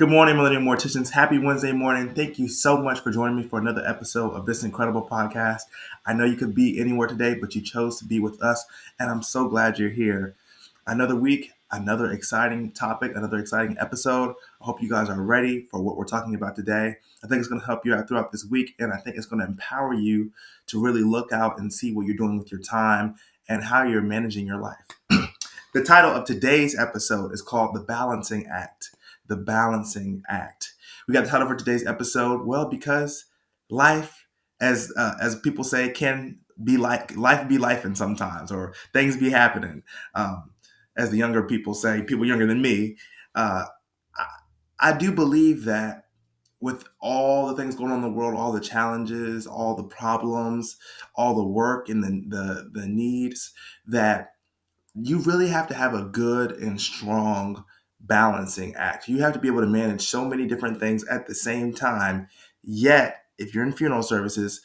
Good morning, Millennial Morticians. Happy Wednesday morning. Thank you so much for joining me for another episode of this incredible podcast. I know you could be anywhere today, but you chose to be with us, and I'm so glad you're here. Another week, another exciting topic, another exciting episode. I hope you guys are ready for what we're talking about today. I think it's going to help you out throughout this week, and I think it's going to empower you to really look out and see what you're doing with your time and how you're managing your life. The title of today's episode is called The Balancing Act. The Balancing Act. We got the title for today's episode, well, because life, as people say, can be like life be lifing sometimes, or things be happening. As the younger people say, people younger than me, uh, I do believe that with all the things going on in the world, all the challenges, all the problems, all the work and the needs, that you really have to have a good and strong balancing act. You have to be able to manage so many different things at the same time. Yet, if you're in funeral services,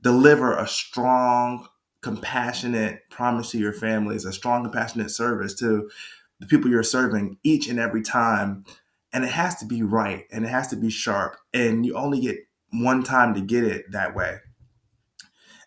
deliver a strong, compassionate promise to your families, a strong, compassionate service to the people you're serving each and every time. And it has to be right and it has to be sharp. And you only get one time to get it that way.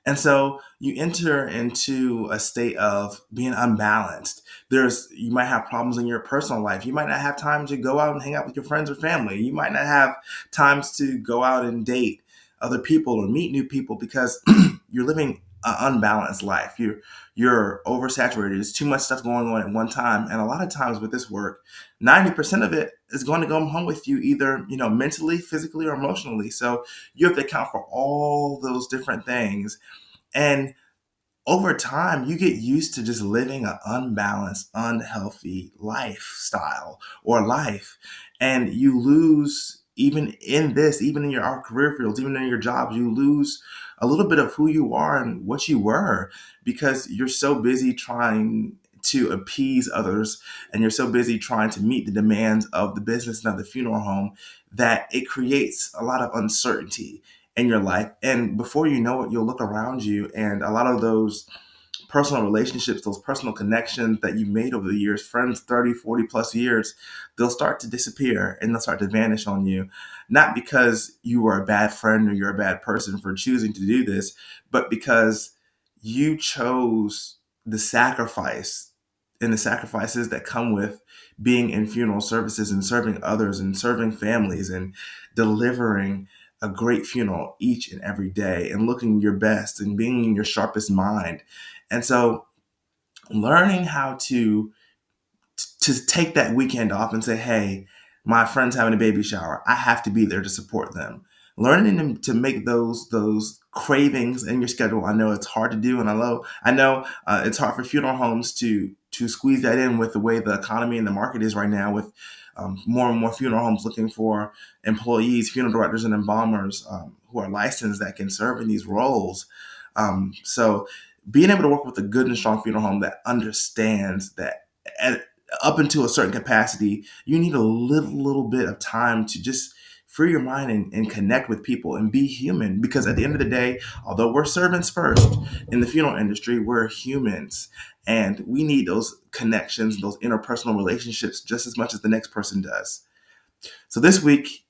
And so you enter into a state of being unbalanced. You might have problems in your personal life. You might not have time to go out and hang out with your friends or family. You might not have times to go out and date other people or meet new people because you're living an unbalanced life. You're oversaturated. There's too much stuff going on at one time. And a lot of times with this work, 90% of it is going to go home with you either, mentally, physically, or emotionally. So you have to account for all those different things. And over time, you get used to just living an unbalanced, unhealthy lifestyle or life. And you lose, even in our career fields, even in your jobs, you lose a little bit of who you are and what you were because you're so busy trying to appease others and you're so busy trying to meet the demands of the business and of the funeral home that it creates a lot of uncertainty in your life. And before you know it, you'll look around you and a lot of those personal relationships, those personal connections that you've made over the years, friends 30, 40 plus years, they'll start to disappear and they'll start to vanish on you. Not because you were a bad friend or you're a bad person for choosing to do this, but because you chose the sacrifice and the sacrifices that come with being in funeral services and serving others and serving families and delivering a great funeral each and every day and looking your best and being in your sharpest mind. And so learning how to take that weekend off and say, hey, my friend's having a baby shower. I have to be there to support them. Learning to make those cravings in your schedule. I know it's hard to do, and I know it's hard for funeral homes to squeeze that in with the way the economy and the market is right now, with more and more funeral homes looking for employees, funeral directors, and embalmers who are licensed that can serve in these roles. So being able to work with a good and strong funeral home that understands that up into a certain capacity, you need a little bit of time to just free your mind and connect with people and be human. Because at the end of the day, although we're servants first in the funeral industry, we're humans. And we need those connections, those interpersonal relationships just as much as the next person does. So this week,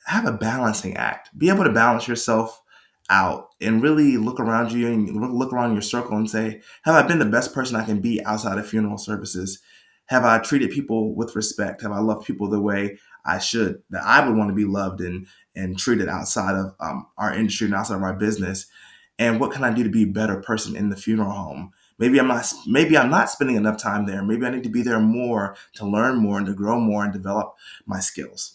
have a balancing act. Be able to balance yourself out and really look around you and look around your circle and say, have I been the best person I can be outside of funeral services? Have I treated people with respect? Have I loved people the way I should, that I would want to be loved and treated outside of our industry and outside of our business? And what can I do to be a better person in the funeral home? Maybe I'm not spending enough time there. Maybe I need to be there more to learn more and to grow more and develop my skills.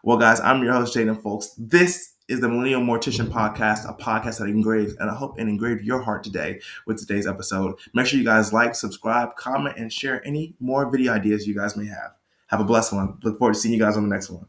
Well, guys, I'm your host, Jaden Fowlkes. This is the Millennial Mortician podcast, a podcast that engraves, and I hope it engraved your heart today with today's episode. Make sure you guys like, subscribe, comment, and share any more video ideas you guys may have. Have a blessed one. Look forward to seeing you guys on the next one.